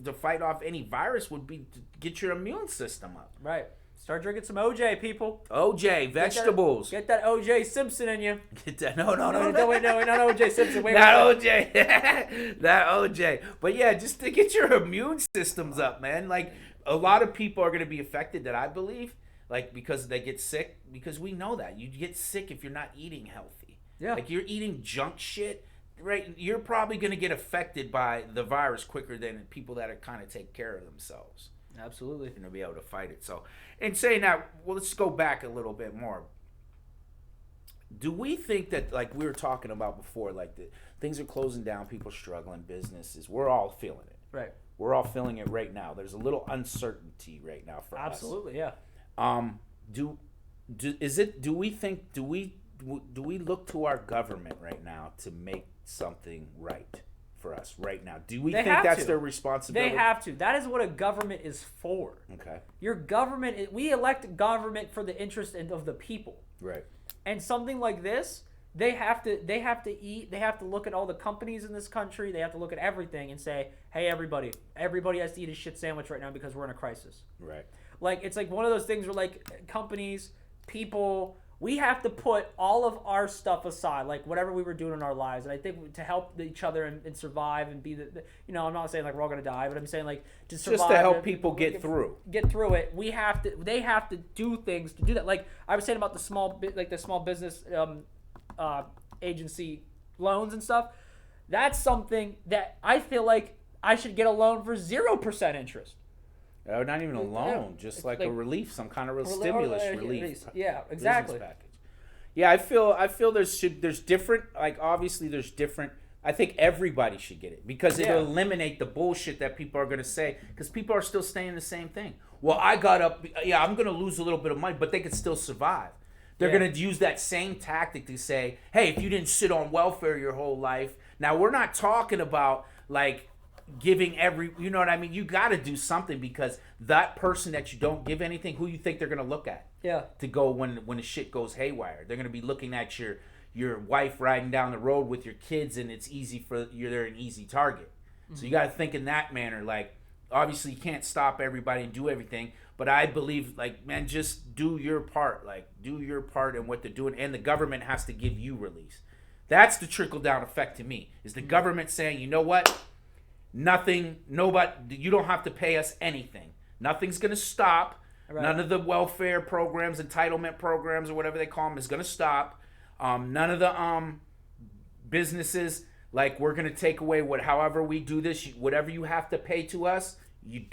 to fight off any virus would be to get your immune system up. Right. Start drinking some OJ, people. OJ, vegetables. Get that OJ Simpson in you. Get that. No, wait, not OJ Simpson. Wait, not OJ. Not OJ. But yeah, just to get your immune systems up, man. Like, a lot of people are going to be affected, that I believe, like, because they get sick. Because we know that. You get sick if you're not eating healthy. Yeah. Like, you're eating junk shit, right? You're probably going to get affected by the virus quicker than people that are kind of take care of themselves. Absolutely. And they'll be able to fight it. So, in saying that, well, let's go back a little bit more. Do we think that, like we were talking about before, like things are closing down, people are struggling, businesses, we're all feeling it. Right. We're all feeling it right now. There's a little uncertainty right now for us. Absolutely, yeah. Do we look to our government right now to make something right for us right now? Do we think that's their responsibility? They have to. That is what a government is for. Okay. Your government, we elect government for the interest of the people. Right. And something like this, they have to look at all the companies in this country, they have to look at everything and say, hey, everybody has to eat a shit sandwich right now because we're in a crisis. Right. Like, it's like one of those things where, like, companies, people, we have to put all of our stuff aside, like whatever we were doing in our lives. And I think to help each other and survive and be I'm not saying like we're all going to die, but I'm saying like to survive. Just to help people get through it. They have to do things to do that. Like I was saying about the small business agency loans and stuff. That's something that I feel like I should get a loan for 0% interest. Not even a loan, just like a relief, some kind of stimulus relief. Yeah, exactly. Package. Yeah, I feel there's different, like obviously there's different. I think everybody should get it because it'll eliminate the bullshit that people are going to say, because people are still saying the same thing. well, I got up. Yeah, I'm gonna lose a little bit of money, but they could still survive. They're Yeah. gonna use that same tactic to say, hey, if you didn't sit on welfare your whole life, now we're not talking about like giving you know what I mean? You got to do something because that person that you don't give anything, who you think they're gonna look at? Yeah. To go when the shit goes haywire, they're gonna be looking at your wife riding down the road with your kids, and it's easy for they're an easy target. So you got to think in that manner. Like, obviously, you can't stop everybody and do everything, but I believe, like, man, just do your part. Like, do your part in what they're doing, and the government has to give you release. That's the trickle down effect to me. Is the government saying, you know what? Nobody, you don't have to pay us anything. Nothing's gonna stop. Right. None of the welfare programs, entitlement programs, or whatever they call them, is gonna stop. None of the businesses. Like, we're going to take away however we do this, whatever you have to pay to us, you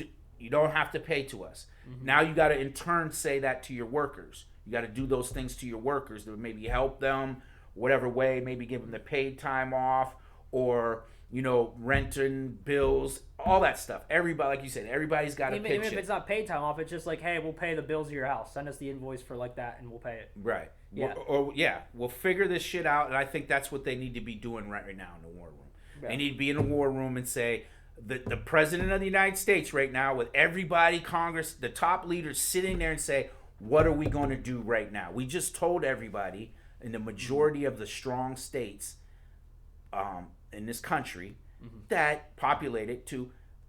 don't have to pay to us. Mm-hmm. Now you got to in turn say that to your workers. You got to do those things to your workers that would maybe help them, whatever way, maybe give them the paid time off, or, you know, renting bills, all that stuff. Everybody, like you said, everybody's got to pitch even if it's not paid time off, it's just like, hey, we'll pay the bills of your house. Send us the invoice for like that, and we'll pay it. Right. Yeah. Or we'll figure this shit out, and I think that's what they need to be doing right now in the war room. Right. They need to be in the war room and say, the president of the United States right now, with everybody, Congress, the top leaders sitting there and say, what are we going to do right now? We just told everybody in the majority of the strong states in this country that populated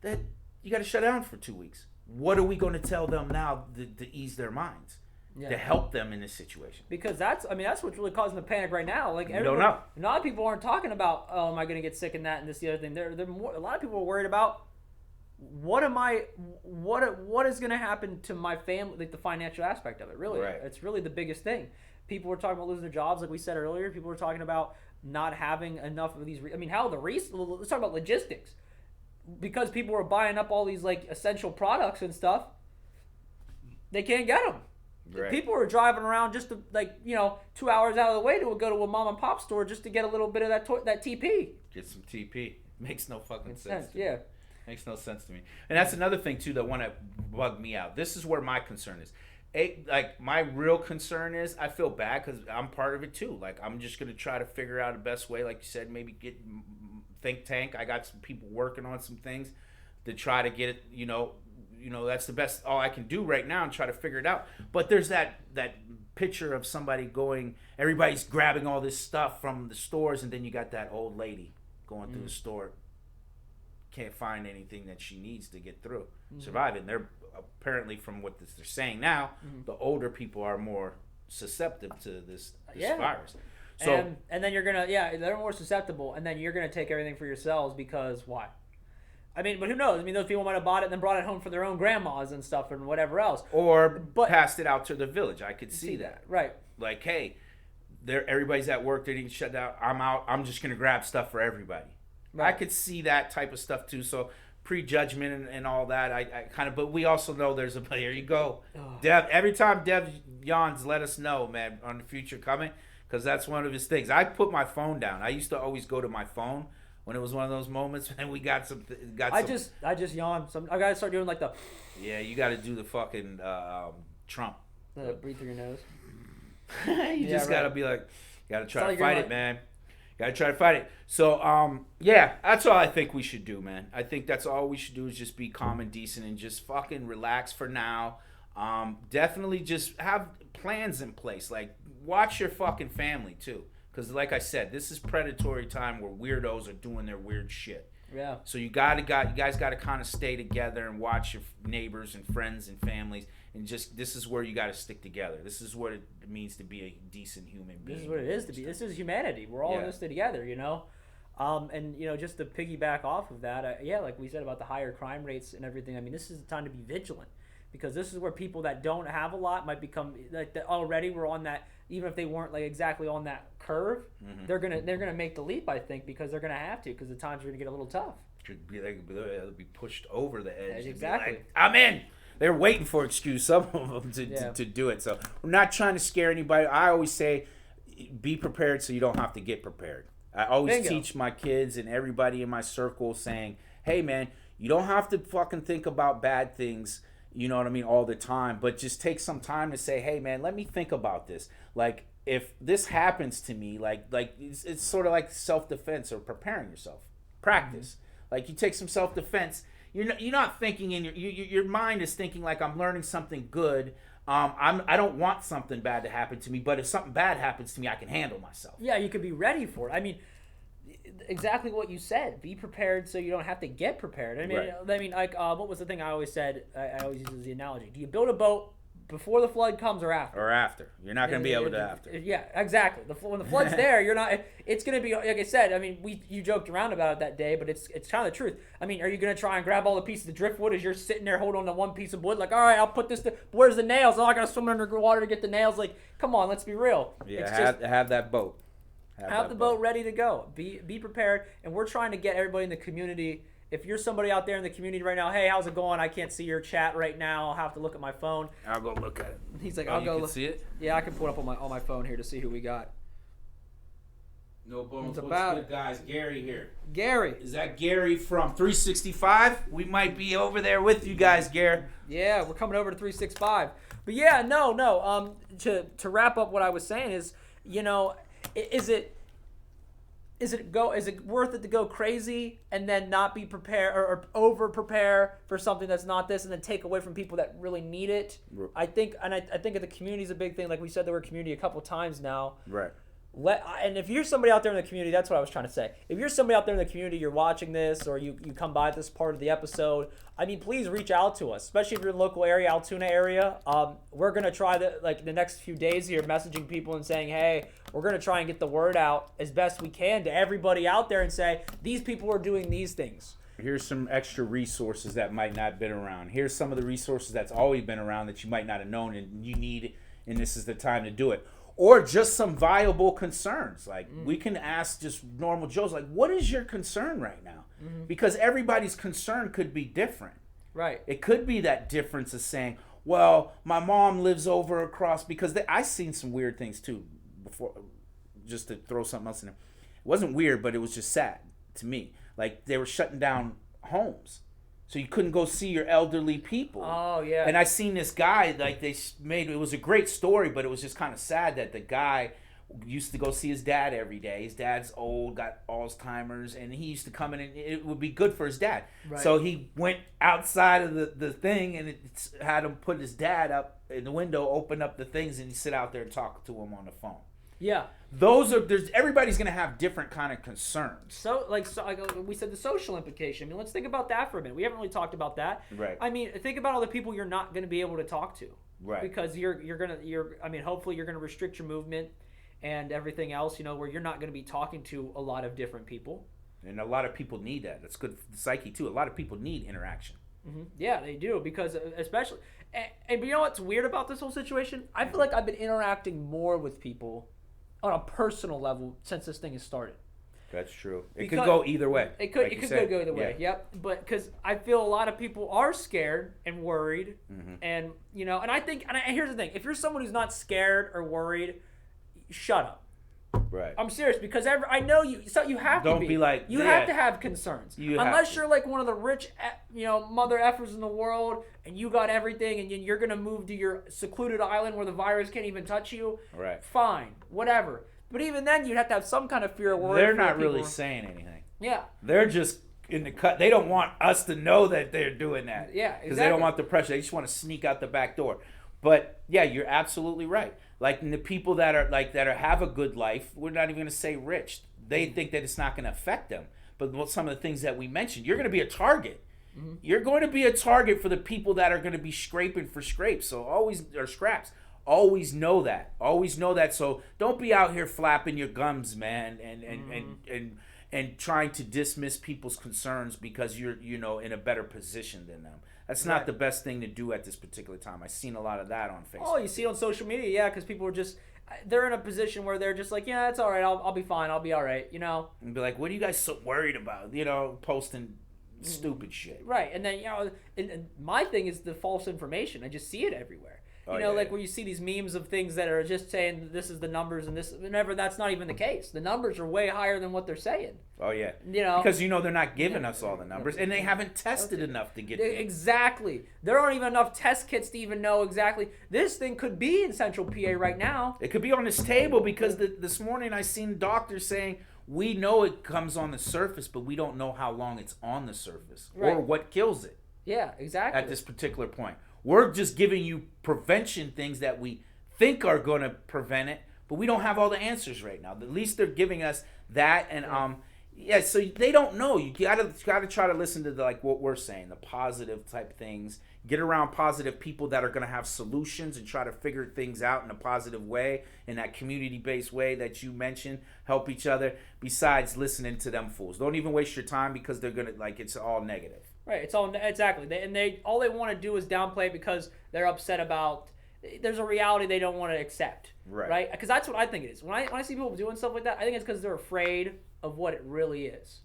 that you got to shut down for 2 weeks. What are we going to tell them now to ease their minds? Yeah. To help them in this situation, because that's what's really causing the panic right now. Like, don't know. A lot of people aren't talking about, oh, am I going to get sick and that and this the other thing. A lot of people are worried about what is going to happen to my family, like the financial aspect of it. Really, right. It's really the biggest thing. People were talking about losing their jobs, like we said earlier. People were talking about not having enough of these. Let's talk about logistics, because people were buying up all these like essential products and stuff. They can't get them. Right. People are driving around just to, 2 hours out of the way to go to a mom and pop store just to get a little bit of that TP. Get some TP. Makes no fucking sense. Yeah. Makes no sense to me. And that's another thing too that want to bug me out. This is where my concern is. My real concern is I feel bad because I'm part of it too. Like, I'm just gonna try to figure out the best way. Like you said, maybe get think tank. I got some people working on some things to try to get it. You know, that's the best all I can do right now and try to figure it out. But there's that picture of somebody going, everybody's grabbing all this stuff from the stores, and then you got that old lady going through the store, can't find anything that she needs to get through, survive it. And they're apparently, from what they're saying now, the older people are more susceptible to this virus. So and then you're gonna they're more susceptible, and then you're gonna take everything for yourselves because why? I mean, but who knows? I mean, those people might have bought it and then brought it home for their own grandmas and stuff and whatever else. Or passed it out to the village. I could see that. Right. Like, hey, everybody's at work. They didn't shut down. I'm out. I'm just going to grab stuff for everybody. Right. I could see that type of stuff, too. So prejudgment and all that, I kind of... But we also know there's a... Here you go. Dev, every time Dev yawns, let us know, man, on the future coming. Because that's one of his things. I put my phone down. I used to always go to my phone when it was one of those moments, and we got some. I just yawned. I gotta start doing like the. Yeah, you got to do the fucking Trump. Breathe through your nose. You just gotta be like, gotta try to fight it, man. Gotta try to fight it. So, that's all I think we should do, man. I think that's all we should do is just be calm and decent and just fucking relax for now. Definitely just have plans in place. Like, watch your fucking family too. Because like I said, this is predatory time where weirdos are doing their weird shit. Yeah. So you guys got to kind of stay together and watch your neighbors and friends and families, and just this is where you got to stick together. This is what it means to be a decent human being. This is what it is to be. This is humanity. We're all in this together, And just to piggyback off of that, like we said about the higher crime rates and everything. I mean, this is the time to be vigilant, because this is where people that don't have a lot might become like already we're on that. Even if they weren't like exactly on that curve, they're gonna make the leap. I think because they're gonna have to, because the times are gonna get a little tough. They'll be pushed over the edge. Exactly. Like, I'm in. They're waiting for excuse, some of them, to do it. So we're not trying to scare anybody. I always say, be prepared so you don't have to get prepared. I always teach my kids and everybody in my circle saying, hey man, you don't have to fucking think about bad things. you know what I mean, all the time. But just take some time to say, hey, man, let me think about this. Like, if this happens to me, like it's sort of like self-defense or preparing yourself. Practice. Like, you take some self-defense. You're not thinking in your mind is thinking like, I'm learning something good. I don't want something bad to happen to me, but if something bad happens to me, I can handle myself. Yeah, you could be ready for it. I mean, exactly what you said. Be prepared so you don't have to get prepared. Like, what was the thing I always said? I always use the analogy. Do you build a boat before the flood comes or after? Or after. You're not going to be able to after. Yeah, exactly. When the flood's there, you're not. It's going to be, like I said, I mean, you joked around about it that day, but it's kind of the truth. I mean, are you going to try and grab all the pieces of driftwood as you're sitting there holding on to one piece of wood? Like, all right, I'll put this, where's the nails? Oh, I got to swim underwater to get the nails. Like, come on, let's be real. Yeah, have that boat. Have the boat ready to go. Be prepared. And we're trying to get everybody in the community. If you're somebody out there in the community right now, hey, how's it going? I can't see your chat right now. I'll have to look at my phone. I'll go look at it. He's like, I'll go look. See it? Yeah, I can pull it up on my phone here to see who we got. No bones. What's good, guys? Gary here. Gary. Is that Gary from 365? We might be over there with you guys, Gary. Yeah, we're coming over to 365. But yeah, no. To wrap up what I was saying is, is it worth it to go crazy and then not be prepared or over prepare for something that's not this and then take away from people that really need it? I think the community is a big thing. Like we said, the word community a couple times now. Right. And if you're somebody out there in the community, that's what I was trying to say. If you're somebody out there in the community, you're watching this or you come by this part of the episode, I mean, please reach out to us, especially if you're in the local area, Altoona area. We're going to try the next few days here messaging people and saying, hey, we're going to try and get the word out as best we can to everybody out there and say, these people are doing these things. Here's some extra resources that might not have been around. Here's some of the resources that's always been around that you might not have known and you need, and this is the time to do it. Or just some viable concerns. Like, we can ask just normal Joes, like, what is your concern right now? Mm-hmm. Because everybody's concern could be different. Right. It could be that difference of saying, well, my mom lives over across, because I've seen some weird things too before, just to throw something else in there. It wasn't weird, but it was just sad to me. Like, they were shutting down homes. So you couldn't go see your elderly people. Oh, yeah. And I seen this guy, like, it was a great story, but it was just kind of sad that the guy used to go see his dad every day. His dad's old, got Alzheimer's, and he used to come in, and it would be good for his dad. Right. So he went outside of the thing, and it had him put his dad up in the window, open up the things, and he'd sit out there and talk to him on the phone. Yeah. Everybody's gonna have different kind of concerns. So like we said, the social implication. I mean, let's think about that for a minute. We haven't really talked about that. Right. I mean, think about all the people you're not gonna be able to talk to. Right. Because hopefully you're gonna restrict your movement and everything else. Where you're not gonna be talking to a lot of different people. And a lot of people need that. That's good for the psyche too. A lot of people need interaction. Mm-hmm. Yeah, they do, because especially, and you know what's weird about this whole situation? I feel like I've been interacting more with people on a personal level since this thing has started. That's true. It could go either way. It could go either way. Yep. But because I feel a lot of people are scared and worried, and and I think, and here's the thing: if you're someone who's not scared or worried, shut up. Right. I'm serious, because I know you. So you have to be. Don't be like you have to have concerns. Unless you're like one of the rich, mother effers in the world, and you got everything, and you're gonna move to your secluded island where the virus can't even touch you. Right. Fine, whatever. But even then, you'd have to have some kind of fear or worry. They're not really saying anything. Yeah. They're just in the cut. They don't want us to know that they're doing that. Yeah, exactly. Because they don't want the pressure. They just want to sneak out the back door. But yeah, you're absolutely right. Like, the people that have a good life, we're not even going to say rich. They think that it's not going to affect them. But some of the things that we mentioned, you're going to be a target. Mm-hmm. You're going to be a target for the people that are going to be scraping for scrapes. Or scraps. Always know that. Always know that. So don't be out here flapping your gums, man, and trying to dismiss people's concerns because you're in a better position than them. That's not the best thing to do at this particular time. I've seen a lot of that on Facebook. Oh, you see it on social media, yeah, because people are they're in a position where they're just like, yeah, it's all right, I'll be fine, I'll be all right, And be like, what are you guys so worried about? Posting stupid shit. Right, and then, and my thing is the false information. I just see it everywhere. Like where you see these memes of things that are just saying this is the numbers and this, whenever that's not even the case. The numbers are way higher than what they're saying. Oh, yeah. Because, they're not giving us all the numbers, and they haven't tested enough to get Exactly. There aren't even enough test kits to even know exactly. This thing could be in Central PA right now. It could be on this table because this morning I seen doctors saying, we know it comes on the surface, but we don't know how long it's on the surface or what kills it. Yeah, exactly. At this particular point. We're just giving you prevention things that we think are going to prevent it, but we don't have all the answers right now. At least they're giving us that, and so they don't know. You gotta try to listen to what we're saying, the positive type things. Get around positive people that are going to have solutions and try to figure things out in a positive way, in that community-based way that you mentioned. Help each other. Besides listening to them fools, don't even waste your time because they're gonna it's all negative. Right, it's all exactly. They all they want to do is downplay it because they're upset about. There's a reality they don't want to accept. Right. Because that's what I think it is. When I see people doing stuff like that, I think it's because they're afraid of what it really is.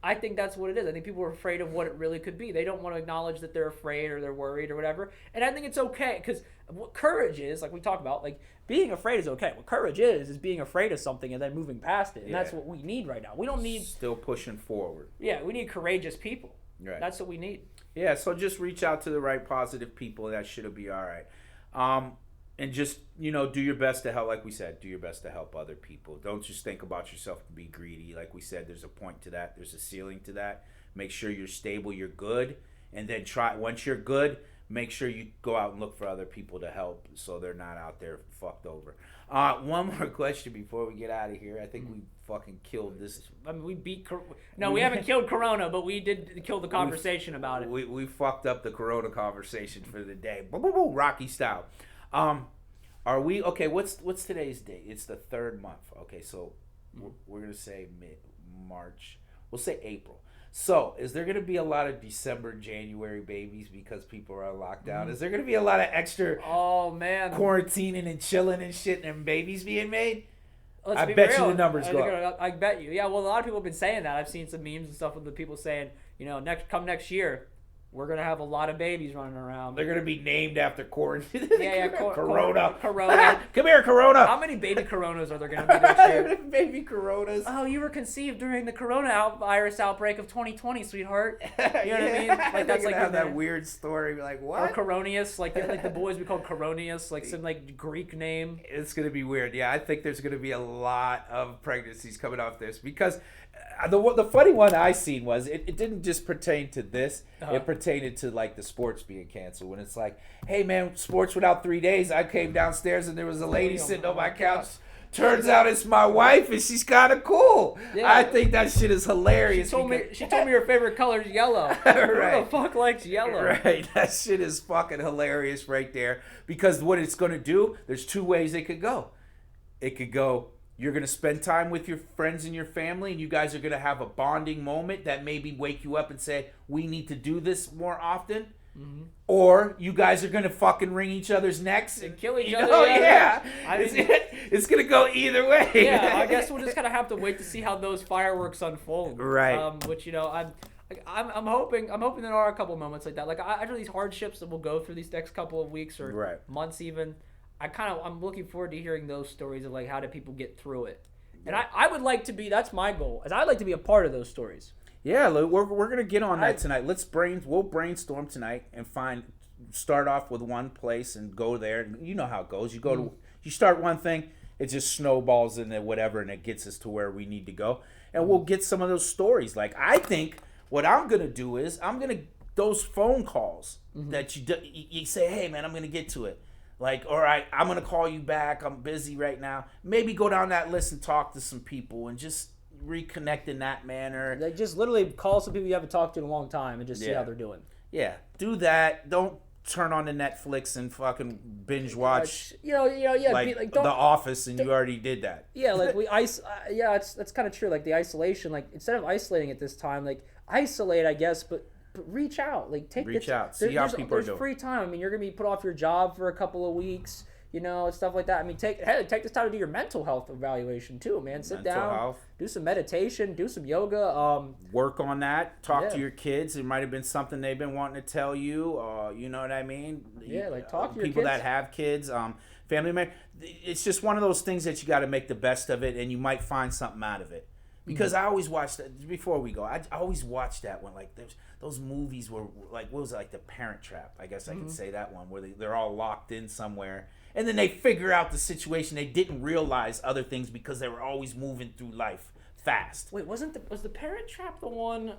I think that's what it is. I think people are afraid of what it really could be. They don't want to acknowledge that they're afraid or they're worried or whatever. And I think it's okay because what courage is, like we talk about, being afraid is okay. What courage is being afraid of something and then moving past it. And that's what we need right now. We don't need still pushing forward. Yeah, we need courageous people. Right. That's what we need. Yeah, so just reach out to the right positive people. That should be all right. And just, do your best to help. Like we said, do your best to help other people. Don't just think about yourself and be greedy. Like we said, there's a point to that. There's a ceiling to that. Make sure you're stable, you're good. And then once you're good, make sure you go out and look for other people to help so they're not out there fucked over. One more question before we get out of here. I think we fucking killed this. I mean, we beat. No, we haven't killed Corona, but we did kill the conversation about it. We fucked up the Corona conversation for the day. Boom, boom, boom, Rocky style. Are we okay? What's today's date? It's the 3rd month. Okay, so we're gonna say mid-March. We'll say April. So, is there going to be a lot of December, January babies because people are on lockdown? Is there going to be a lot of extra quarantining and chilling and shit and babies being made? I bet you the numbers go up. I bet you. Yeah, well, a lot of people have been saying that. I've seen some memes and stuff with the people saying, next year, we're going to have a lot of babies running around. They're going to be named after quarantine. Corona. Come here, Corona. How many baby Coronas are there going to be next year? Baby Coronas. Oh, you were conceived during the virus outbreak of 2020, sweetheart. You know what I mean? That's like have that weird story. Like, what? Or Coronius, like the boys we called Coronius, like some Greek name. It's going to be weird. Yeah, I think there's going to be a lot of pregnancies coming off this because the funny one I seen was it didn't just pertain to this. It pertained to the sports being canceled. When it's like, hey man, sports without 3 days. I came downstairs and there was a lady sitting on my couch. Turns out it's my wife and she's kind of cool. Yeah. I think that shit is hilarious. She told me her favorite color is yellow. Right. Who the fuck likes yellow? Right. That shit is fucking hilarious right there. Because what it's going to do, there's 2 ways it could go. It could go, you're going to spend time with your friends and your family, and you guys are going to have a bonding moment that maybe wake you up and say, we need to do this more often. Mm-hmm. Or you guys are going to fucking wring each other's necks and kill each other. Yeah. It's going to go either way. Yeah, I guess we'll just kind of have to wait to see how those fireworks unfold. Right. Which, I'm hoping there are a couple of moments like that. After these hardships that we'll go through these next couple of weeks or months even, I'm looking forward to hearing those stories of how did people get through it. And I would like to be, that's my goal, is I'd like to be a part of those stories. Yeah, we're going to get on that tonight. We'll brainstorm tonight and start off with one place and go there. You know how it goes. You start one thing, it just snowballs and then whatever, and it gets us to where we need to go. And we'll get some of those stories. I think what I'm going to do is those phone calls that you say, hey man, I'm going to get to it. All right, I'm going to call you back. I'm busy right now. Maybe go down that list and talk to some people and just reconnect in that manner. Just literally call some people you haven't talked to in a long time and just see how they're doing. Yeah, do that. Don't turn on the Netflix and fucking binge watch. The Office, and you already did that. Yeah, that's kind of true. The isolation, instead of isolating at this time, isolate, I guess, but reach out. Reach out. See how people are doing. There's free time. I mean, you're gonna be put off your job for a couple of weeks. stuff like that. I mean, take this time to do your mental health evaluation too, man. Sit down, do some meditation, do some yoga. Work on that. Talk to your kids. It might have been something they've been wanting to tell you. You know what I mean? Yeah, like talk to your people kids. that have kids. Family members. It's just one of those things that you got to make the best of it, and you might find something out of it. Because I always watch that. Before we go, I always watch that one. Like those movies were like, what was it, like The Parent Trap? I guess I could say that one, where they're all locked in somewhere, and then they figure out the situation. They didn't realize other things because they were always moving through life fast. Wait, was The Parent Trap the one?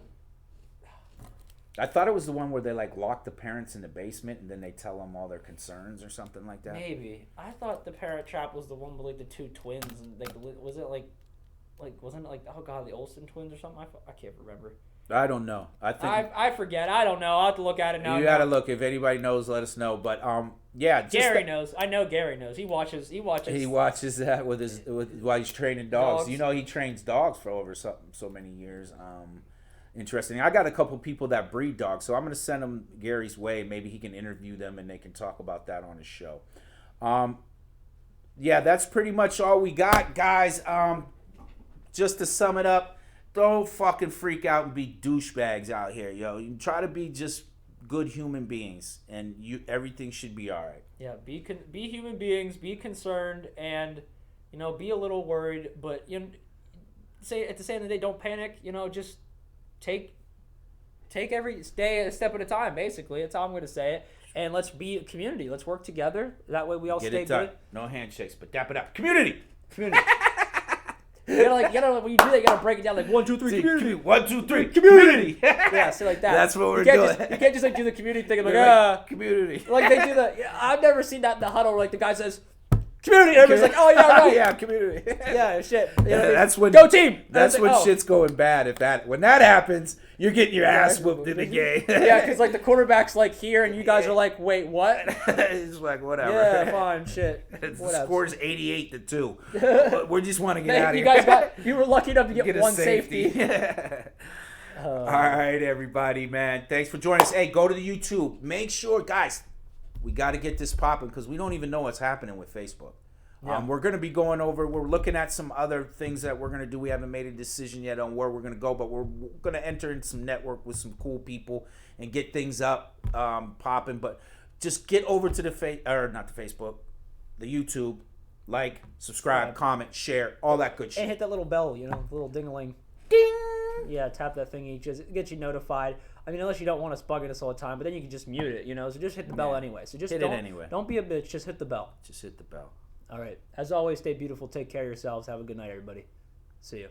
I thought it was the one where they like lock the parents in the basement and then they tell them all their concerns or something like that. Maybe I thought The Parent Trap was the one with like the two twins, and was it like wasn't it like, oh god, the Olsen twins or something? I can't remember. I don't know. I forget. I don't know. I'll have to look at it now. You gotta look. If anybody knows, let us know. But yeah. Gary knows. I know Gary knows. He watches. He watches that while he's training dogs. He trains dogs for over so many years. Interesting. I got a couple people that breed dogs, so I'm gonna send them Gary's way. Maybe he can interview them and they can talk about that on his show. Yeah, that's pretty much all we got, guys. Just to sum it up, don't fucking freak out and be douchebags out here, yo. You try to be just good human beings, and everything should be all right. Yeah, be human beings, be concerned, and be a little worried, but say at the end of the day, don't panic. Just take every day a step at a time. Basically, that's how I'm going to say it. And let's be a community. Let's work together. That way, we all stay good. No handshakes, but dap it up. Community. You gotta when you do that, you gotta break it down like 1, 2, 3, community. 1, 2, 3, community. Yeah, so like that. That's what we're doing. You can't just like do the community thing and like community. Like they do I've never seen that in the huddle where like the guy says community. And everybody's like, oh yeah, right. Yeah, community. Yeah, shit. That's when go team. That's when shit's going bad. When that happens, you're getting your ass whooped in the game. Yeah, because like the quarterback's like here, and you guys are like, wait, what? It's like whatever. Yeah, fine, shit. The score's 88-2. We just want to get out of here. You were lucky enough to get one safety. All right, everybody, man. Thanks for joining us. Hey, go to the YouTube. Make sure, guys, we got to get this popping because we don't even know what's happening with Facebook. Yeah. We're going to be going over, we're looking at some other things that we're going to do. We haven't made a decision yet on where we're going to go, but we're going to enter in some network with some cool people and get things up popping. But just get over to the Facebook, the YouTube, like, subscribe, comment, share, all that good shit. And hit that little bell, the little ding-a-ling. Ding! Yeah, tap that thingy, just get you notified. I mean, unless you don't want us bugging us all the time, but then you can just mute it, So just hit the bell anyway. So just hit it anyway. Don't be a bitch, just hit the bell. Just hit the bell. All right. As always, stay beautiful. Take care of yourselves. Have a good night, everybody. See you.